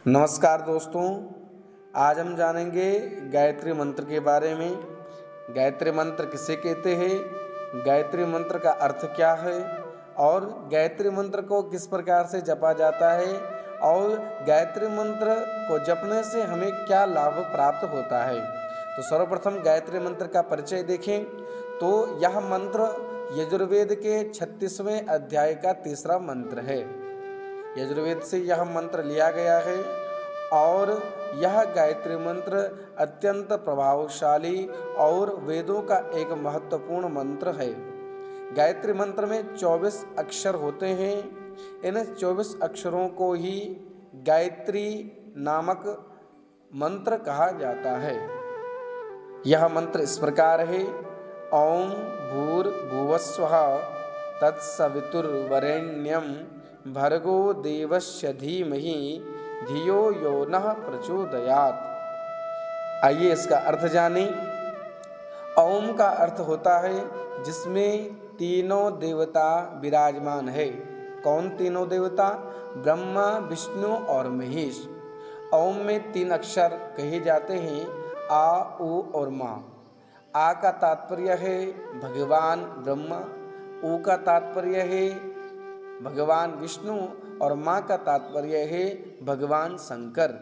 नमस्कार दोस्तों, आज हम जानेंगे गायत्री मंत्र के बारे में। गायत्री मंत्र किसे कहते हैं, गायत्री मंत्र का अर्थ क्या है और गायत्री मंत्र को किस प्रकार से जपा जाता है और गायत्री मंत्र को जपने से हमें क्या लाभ प्राप्त होता है। तो सर्वप्रथम गायत्री मंत्र का परिचय देखें तो यह मंत्र यजुर्वेद के 36वें अध्याय का तीसरा मंत्र है। यजुर्वेद से यह मंत्र लिया गया है और यह गायत्री मंत्र अत्यंत प्रभावशाली और वेदों का एक महत्वपूर्ण मंत्र है। गायत्री मंत्र में 24 अक्षर होते हैं। इन 24 अक्षरों को ही गायत्री नामक मंत्र कहा जाता है। यह मंत्र इस प्रकार है: ओम भूर्भुवस्वः तत्सवितुर्वरेण्यं भर्गो देवस्य धीमहि धियो यो नः प्रचोदयात्। आइए इसका अर्थ जानें। ओम का अर्थ होता है जिसमें तीनों देवता विराजमान है। कौन तीनों देवता? ब्रह्मा, विष्णु और महेश। ओम में 3 अक्षर कहे जाते हैं, आ, उ और मा। आ का तात्पर्य है भगवान ब्रह्मा, उ का तात्पर्य है भगवान विष्णु और माँ का तात्पर्य है भगवान शंकर।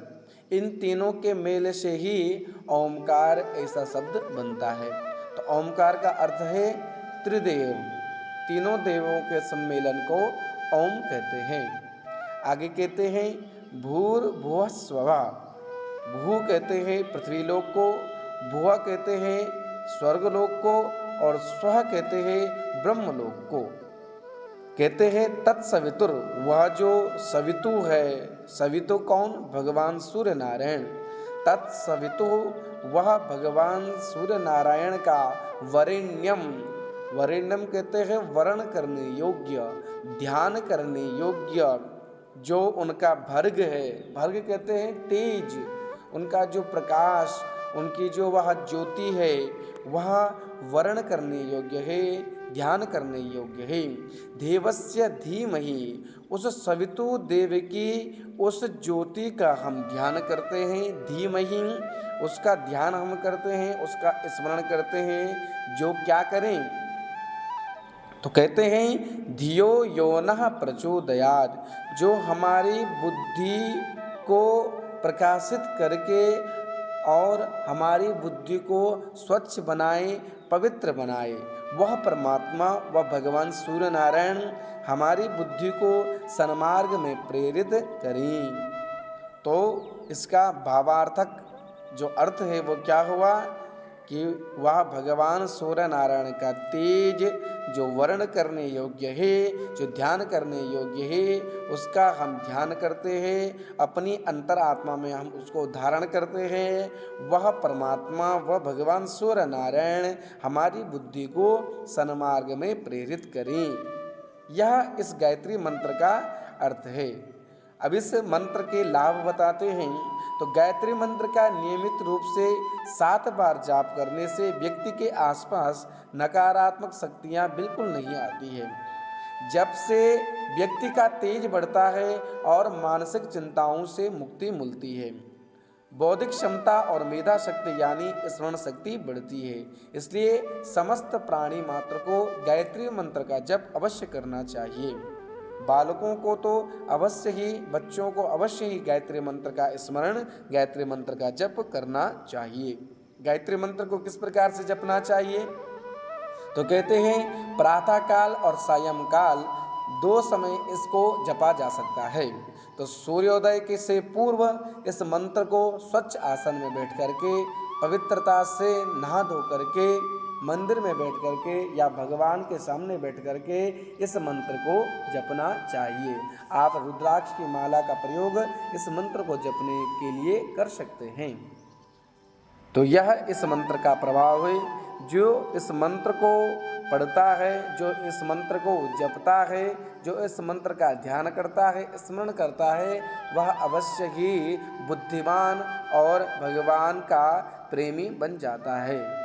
इन तीनों के मेल से ही ओमकार ऐसा शब्द बनता है। तो ओमकार का अर्थ है त्रिदेव, तीनों देवों के सम्मेलन को ओम कहते हैं। आगे कहते हैं भूर्भुवः स्वः। भू कहते हैं पृथ्वीलोक को, भुवः कहते हैं स्वर्गलोक को और स्वः कहते हैं ब्रह्मलोक को। कहते हैं तत्सवितुर, वह जो सवितु है। सवितु कौन? भगवान सूर्य नारायण। तत्सवितु, वह भगवान सूर्य नारायण का वरेण्यम, वरेण्यम कहते हैं वर्ण करने योग्य, ध्यान करने योग्य, जो उनका भर्ग है। भर्ग कहते हैं तेज, उनका जो प्रकाश, उनकी जो वह ज्योति है वह वर्ण करने योग्य है, ध्यान करने योग्य है। देवस्य धीमहि, उस सवितु देव की उस ज्योति का हम ध्यान करते हैं। धीमहि, उसका ध्यान हम करते हैं, उसका स्मरण करते हैं। जो क्या करें? तो कहते हैं धियो यो नः प्रचोदयात्, जो हमारी बुद्धि को प्रकाशित करके और हमारी बुद्धि को स्वच्छ बनाए, पवित्र बनाए, वह परमात्मा, वह भगवान सूर्य नारायण हमारी बुद्धि को सन्मार्ग में प्रेरित करें। तो इसका भावार्थक जो अर्थ है वो क्या हुआ कि वह भगवान सूर्य नारायण का तेज जो वर्ण करने योग्य है, जो ध्यान करने योग्य है, उसका हम ध्यान करते हैं, अपनी अंतरात्मा में हम उसको धारण करते हैं। वह परमात्मा, वह भगवान सूर्य नारायण हमारी बुद्धि को सन्मार्ग में प्रेरित करें। यह इस गायत्री मंत्र का अर्थ है। अब इस मंत्र के लाभ बताते हैं। तो गायत्री मंत्र का नियमित रूप से 7 बार जाप करने से व्यक्ति के आसपास नकारात्मक शक्तियां बिल्कुल नहीं आती है। जब से व्यक्ति का तेज बढ़ता है और मानसिक चिंताओं से मुक्ति मिलती है। बौद्धिक क्षमता और मेधा शक्ति यानी स्मरण शक्ति बढ़ती है। इसलिए समस्त प्राणी मात्र को गायत्री मंत्र का जप अवश्य करना चाहिए। बालकों को तो अवश्य ही, बच्चों को अवश्य ही गायत्री मंत्र का स्मरण, गायत्री मंत्र का जप करना चाहिए। गायत्री मंत्र को किस प्रकार से जपना चाहिए? तो कहते हैं प्रातः काल और सायं काल 2 समय इसको जपा जा सकता है। तो सूर्योदय के से पूर्व इस मंत्र को स्वच्छ आसन में बैठ करके, पवित्रता से नहा धो करके, मंदिर में बैठ करके या भगवान के सामने बैठ करके इस मंत्र को जपना चाहिए। आप रुद्राक्ष की माला का प्रयोग इस मंत्र को जपने के लिए कर सकते हैं। तो यह इस मंत्र का प्रभाव है। जो इस मंत्र को पढ़ता है, जो इस मंत्र को जपता है, जो इस मंत्र का ध्यान करता है, स्मरण करता है, वह अवश्य ही बुद्धिमान और भगवान का प्रेमी बन जाता है।